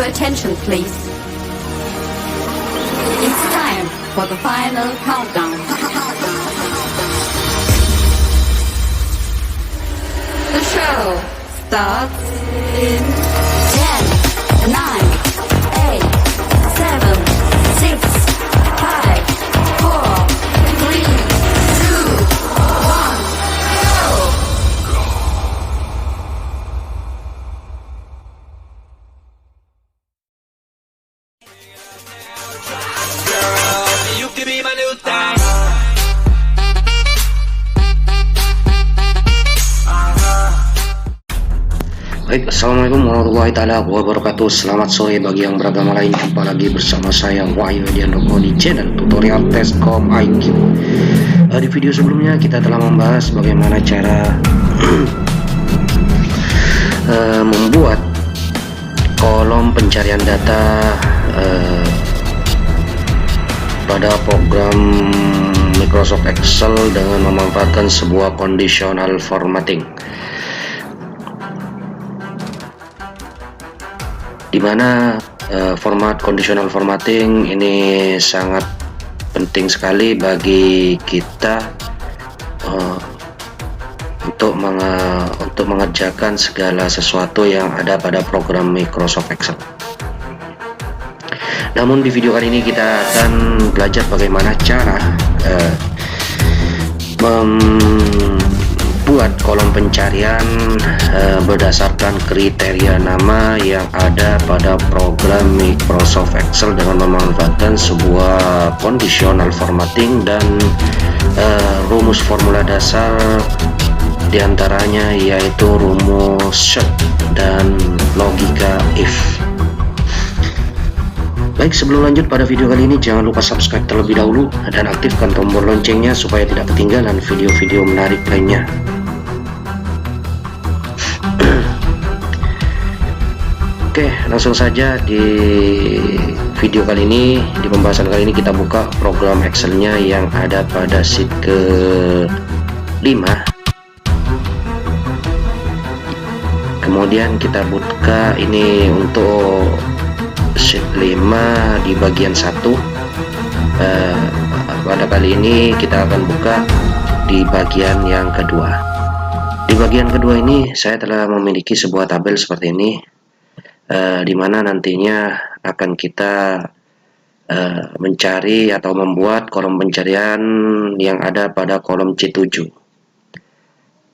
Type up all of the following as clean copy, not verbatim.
Your attention, please. It's time for the final countdown. The show starts in 10, 9, 8, 7, 6, 5, 4, 3, 2, 1, go! You can be my new thing. Baik, assalamualaikum warahmatullahi taala wabarakatuh. Selamat sore bagi yang beragama lain. Jumpa lagi bersama saya Wahyu Ediandoko di channel tutorial Tescom IQ. Di video sebelumnya kita telah membahas bagaimana cara membuat kolom pencarian data pada program Microsoft Excel dengan memanfaatkan sebuah conditional formatting, di mana format conditional formatting ini sangat penting sekali bagi kita untuk mengerjakan segala sesuatu yang ada pada program Microsoft Excel. Namun di video kali ini kita akan belajar bagaimana cara membuat kolom pencarian berdasarkan kriteria nama yang ada pada program Microsoft Excel dengan memanfaatkan sebuah conditional formatting dan rumus formula dasar, diantaranya yaitu rumus search dan logika if. Baik, sebelum lanjut pada video kali ini, jangan lupa subscribe terlebih dahulu dan aktifkan tombol loncengnya supaya tidak ketinggalan video-video menarik lainnya. Oke, langsung saja di video kali ini, di pembahasan kali ini kita buka program Excelnya yang ada pada sheet ke-5. Kemudian kita buka ini untuk sheet 5 di bagian 1. Pada kali ini kita akan buka di bagian yang kedua. Di bagian kedua ini saya telah memiliki sebuah tabel seperti ini, di mana nantinya akan kita mencari atau membuat kolom pencarian yang ada pada kolom C7.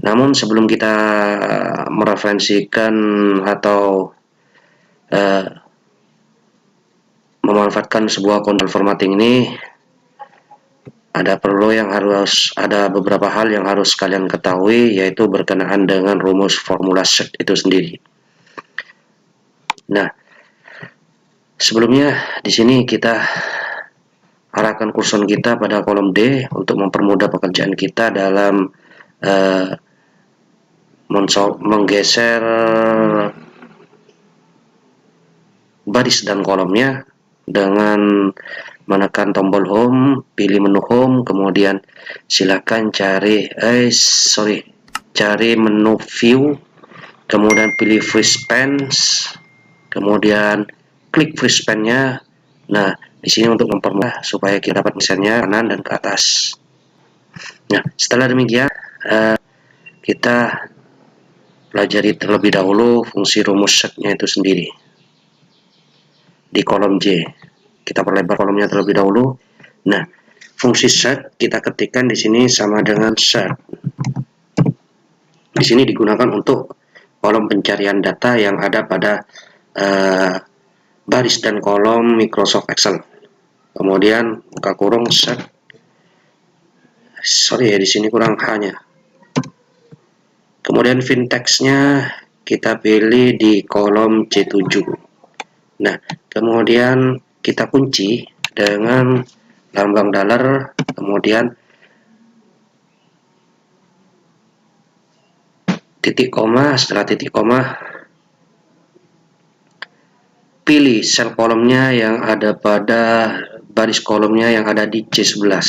Namun sebelum kita mereferensikan atau memanfaatkan sebuah conditional formatting ini, ada beberapa hal yang harus kalian ketahui, yaitu berkenaan dengan rumus formula search itu sendiri. Nah, sebelumnya di sini kita arahkan kursor kita pada kolom D untuk mempermudah pekerjaan kita dalam menggeser baris dan kolomnya dengan menekan tombol home, pilih menu home, kemudian silakan cari menu view, kemudian pilih free span, kemudian klik free span-nya. Nah, di sini untuk mempermudah supaya kita dapat misalnya kanan dan ke atas. Nah, setelah demikian kita pelajari terlebih dahulu fungsi rumus search-nya itu sendiri. Di kolom J kita perlebar kolomnya terlebih dahulu. Nah, fungsi search kita ketikkan di sini sama dengan search. Di sini digunakan untuk kolom pencarian data yang ada pada baris dan kolom Microsoft Excel. Kemudian buka kurung search. Di sini kurang H-nya. Kemudian fin text-nya kita pilih di kolom C7. Nah, kemudian kita kunci dengan lambang $, kemudian titik koma. Setelah titik koma, pilih sel kolomnya yang ada pada baris kolomnya yang ada di C11,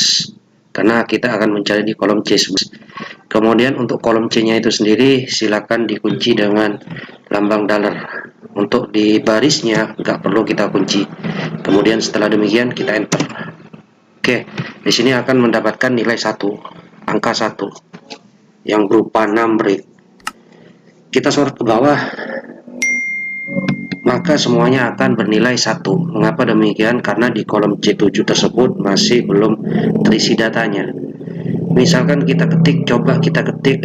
karena kita akan mencari di kolom C11. Kemudian untuk kolom C-nya itu sendiri silakan dikunci dengan lambang $. Untuk di barisnya nggak perlu kita kunci. Kemudian setelah demikian kita enter. Oke, di sini akan mendapatkan nilai 1, angka 1 yang berupa numeric. Kita sorot ke bawah, maka semuanya akan bernilai 1. Mengapa demikian? Karena di kolom C7 tersebut masih belum terisi datanya. Misalkan kita ketik, coba kita ketik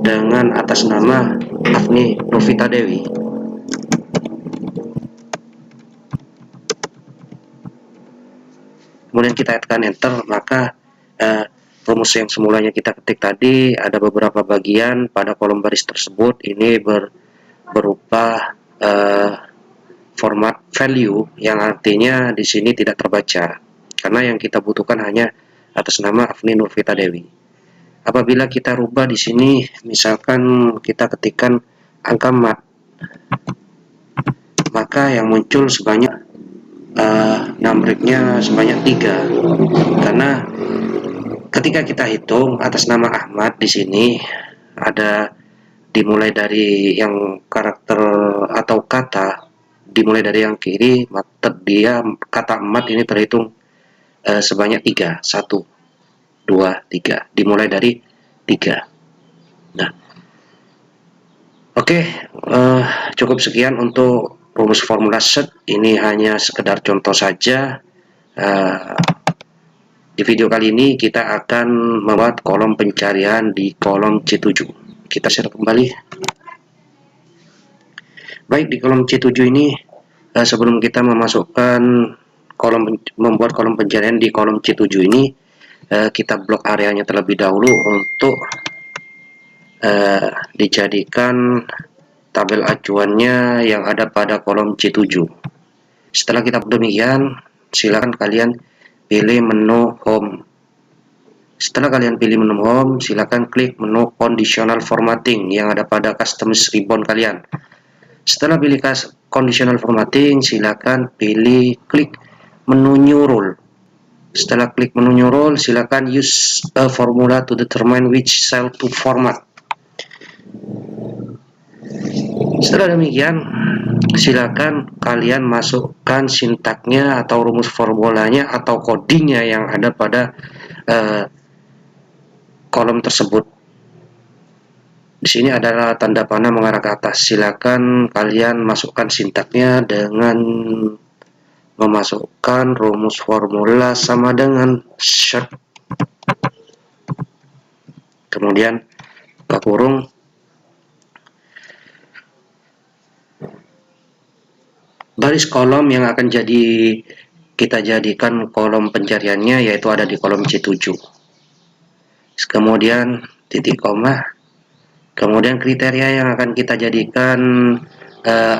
dengan atas nama Afni Novita Dewi. Kemudian kita tekan enter, maka rumus yang semulanya kita ketik tadi ada beberapa bagian pada kolom baris tersebut ini berupa format value, yang artinya di sini tidak terbaca karena yang kita butuhkan hanya atas nama Afni Nurvita Dewi. Apabila kita rubah di sini, misalkan kita ketikkan angka mat, maka yang muncul sebanyak numeric-nya sebanyak 3, karena ketika kita hitung atas nama Ahmad di sini ada dimulai dari yang karakter atau kata dimulai dari yang kiri, maka dia kata Ahmad ini terhitung sebanyak 3, 1, 2, 3, dimulai dari 3. Nah, oke, cukup sekian untuk rumus formula set. Ini hanya sekedar contoh saja. Di video kali ini kita akan membuat kolom pencarian di kolom C7. Kita share kembali. Baik, di kolom C7 ini sebelum kita memasukkan membuat kolom pencarian di kolom C7 ini, kita blok areanya terlebih dahulu untuk dijadikan tabel acuannya yang ada pada kolom C7. Setelah kita demikian, silakan kalian pilih menu home. Setelah kalian pilih menu home, silakan klik menu conditional formatting yang ada pada customize ribbon kalian. Setelah pilih conditional formatting, silakan klik menu new rule. Setelah klik menu new rule, silakan use a formula to determine which cell to format. Setelah demikian, silakan kalian masukkan sintaknya atau rumus formulanya atau codingnya yang ada pada kolom tersebut. Di sini adalah tanda panah mengarah ke atas. Silakan kalian masukkan sintaknya dengan memasukkan rumus formula sama dengan short, kemudian buka kurung, baris kolom yang akan kita jadikan kolom pencariannya yaitu ada di kolom C7. Kemudian titik koma, kemudian kriteria yang akan kita jadikan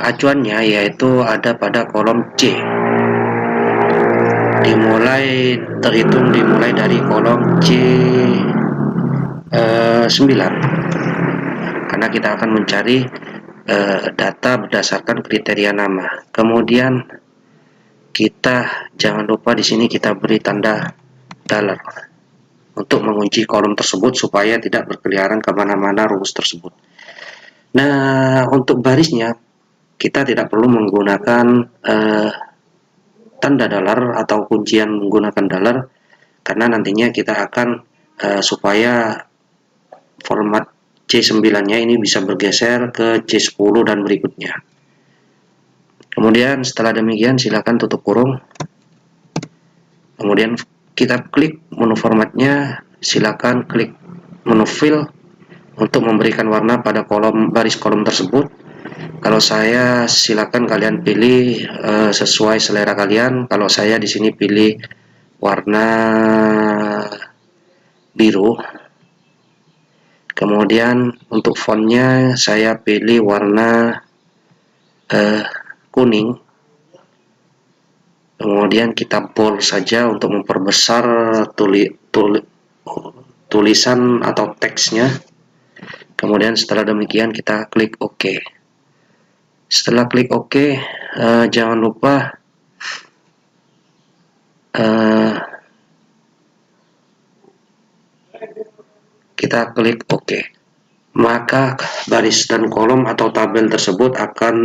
acuannya yaitu ada pada kolom C. Terhitung dimulai dari kolom C9, karena kita akan mencari data berdasarkan kriteria nama. Kemudian kita jangan lupa di sini kita beri tanda dollar untuk mengunci kolom tersebut supaya tidak berkeliaran kemana-mana rumus tersebut. Nah, untuk barisnya kita tidak perlu menggunakan tanda dollar atau kuncian menggunakan dollar, karena nantinya kita akan supaya format C9-nya ini bisa bergeser ke C10 dan berikutnya. Kemudian setelah demikian silakan tutup kurung. Kemudian kita klik menu formatnya, silakan klik menu fill untuk memberikan warna pada baris kolom tersebut. Kalau saya silakan kalian pilih sesuai selera kalian. Kalau saya di sini pilih warna biru. Kemudian untuk fontnya saya pilih warna kuning. Kemudian kita bold saja untuk memperbesar tulisan atau teksnya. Kemudian setelah demikian kita klik OK. Setelah klik OK, jangan lupa kita klik OK. maka baris dan kolom atau tabel tersebut akan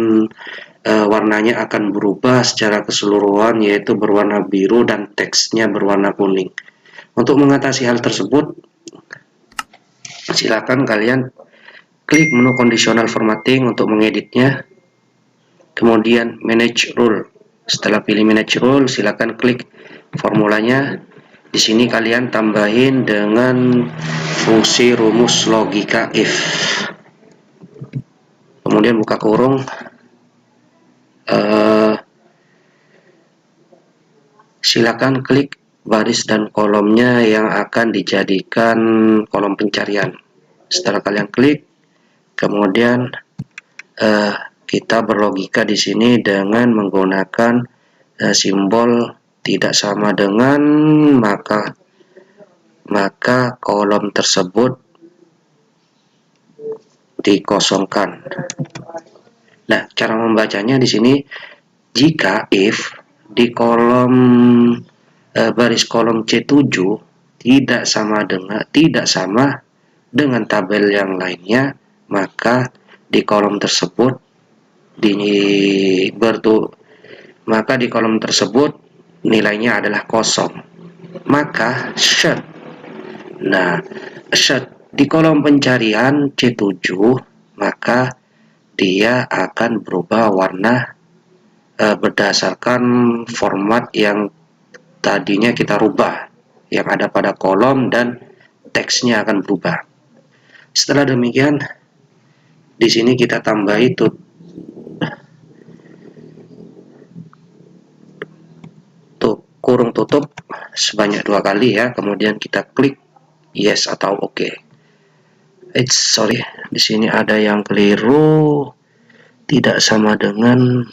warnanya akan berubah secara keseluruhan, yaitu berwarna biru dan teksnya berwarna kuning. Untuk mengatasi hal tersebut, silakan kalian klik menu conditional formatting untuk mengeditnya, kemudian manage rule. Setelah pilih manage rule, silakan klik formulanya. Di sini kalian tambahin dengan fungsi rumus logika if. Kemudian buka kurung, silakan klik baris dan kolomnya yang akan dijadikan kolom pencarian. Setelah kalian klik, kemudian kita berlogika di sini dengan menggunakan simbol tidak sama dengan, maka kolom tersebut dikosongkan. Nah, cara membacanya di sini, jika if di kolom baris kolom C7 tidak sama dengan tabel yang lainnya, maka di kolom tersebut nilainya adalah kosong. Maka should. Nah, should di kolom pencarian C7, maka dia akan berubah warna berdasarkan format yang tadinya kita rubah, yang ada pada kolom, dan teksnya akan berubah. Setelah demikian, di sini kita tambahi kurung tutup sebanyak 2 kali ya, kemudian kita klik yes atau oke. Sorry, di sini ada yang keliru, tidak sama dengan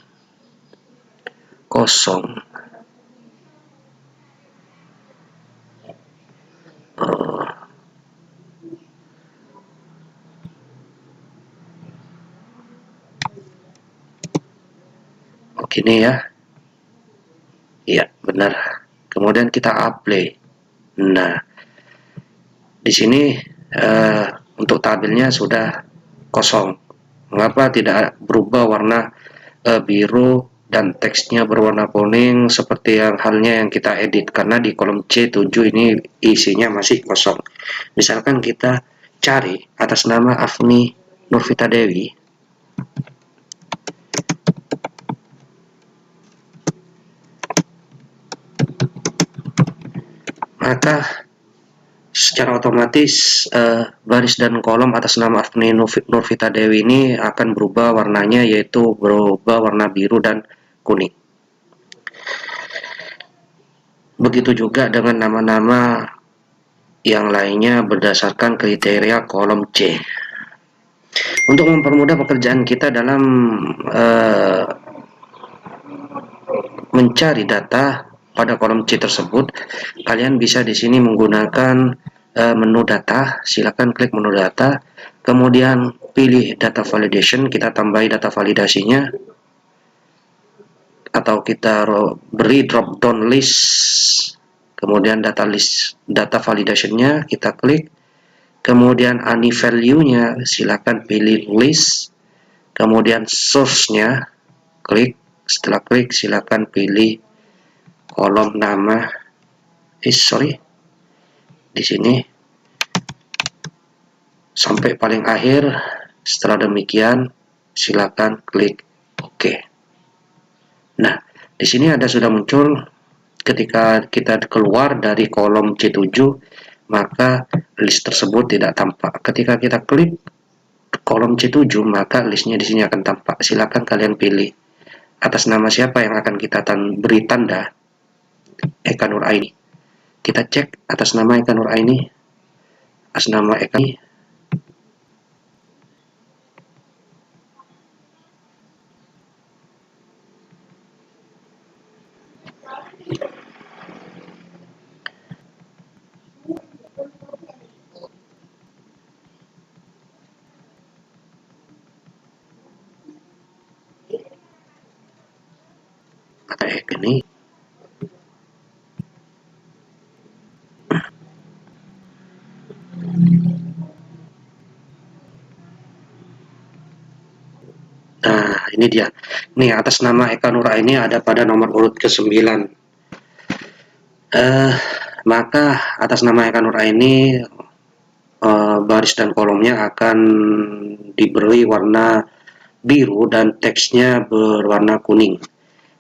kosong. Oke nih ya. Iya, benar. Kemudian kita apply. Nah, di sini untuk tabelnya sudah kosong. Mengapa tidak berubah warna biru dan teksnya berwarna kuning seperti halnya yang kita edit? Karena di kolom C7 ini isinya masih kosong. Misalkan kita cari atas nama Afni Nurvita Dewi. Maka secara otomatis baris dan kolom atas nama Afni Nurvita Dewi ini akan berubah warnanya, yaitu berubah warna biru dan kuning. Begitu juga dengan nama-nama yang lainnya berdasarkan kriteria kolom C. Untuk mempermudah pekerjaan kita dalam mencari data pada kolom C tersebut, kalian bisa di sini menggunakan menu data. Silakan klik menu data, kemudian pilih data validation, kita tambahi data validasinya, atau kita beri drop down list, kemudian data validationnya kita klik, kemudian any value-nya silakan pilih list, kemudian source-nya klik. Setelah klik, silakan pilih kolom nama, di sini sampai paling akhir. Setelah demikian, silakan klik OK. Nah, di sini sudah muncul ketika kita keluar dari kolom C7, maka list tersebut tidak tampak. Ketika kita klik kolom C7, maka listnya di sini akan tampak. Silakan kalian pilih atas nama siapa yang akan kita beri tanda. Eka Nuraini. Kita cek atas nama Eka Nuraini. Atas nama Eka ini. Kata Eka ini. ini dia. Nih, atas nama Eka Nuraini ada pada nomor urut ke-9. Maka atas nama Eka Nuraini baris dan kolomnya akan diberi warna biru dan teksnya berwarna kuning.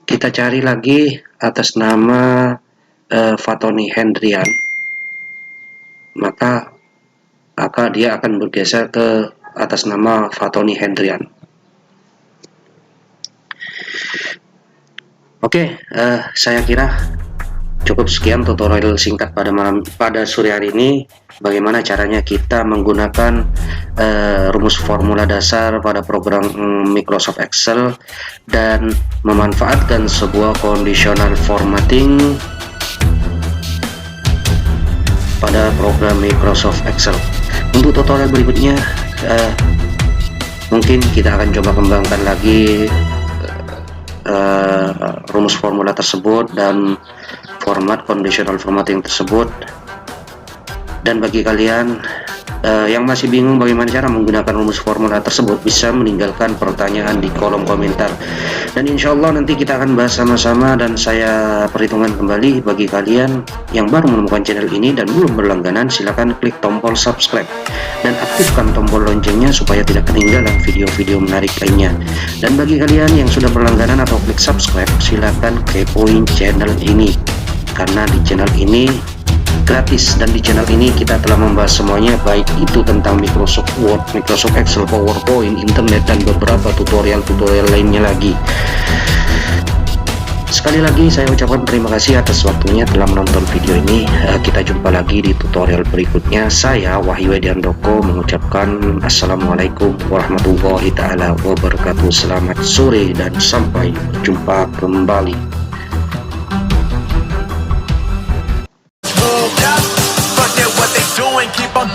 Kita cari lagi atas nama Fatoni Hendrian, maka dia akan bergeser ke atas nama Fatoni Hendrian. Oke, saya kira cukup sekian tutorial singkat pada sore hari ini. Bagaimana caranya kita menggunakan rumus formula dasar pada program Microsoft Excel dan memanfaatkan sebuah conditional formatting pada program Microsoft Excel. Untuk tutorial berikutnya mungkin kita akan coba kembangkan lagi rumus formula tersebut dan format conditional formatting tersebut. Dan bagi kalian yang masih bingung bagaimana cara menggunakan rumus formula tersebut, bisa meninggalkan pertanyaan di kolom komentar, dan insya Allah nanti kita akan bahas sama-sama dan saya perhitungkan kembali. Bagi kalian yang baru menemukan channel ini dan belum berlangganan, silahkan klik tombol subscribe dan aktifkan tombol loncengnya supaya tidak ketinggalan video-video menarik lainnya. Dan bagi kalian yang sudah berlangganan atau klik subscribe, silahkan kepoin channel ini, karena di channel ini gratis, dan di channel ini kita telah membahas semuanya, baik itu tentang Microsoft Word, Microsoft Excel, PowerPoint, internet, dan beberapa tutorial-tutorial lainnya lagi. Sekali lagi saya ucapkan terima kasih atas waktunya telah menonton video ini. Kita jumpa lagi di tutorial berikutnya. Saya Wahyu Ediandoko mengucapkan Assalamualaikum warahmatullahi taala wabarakatuh. Selamat sore dan sampai jumpa kembali. Fuck that, what they doing, keep on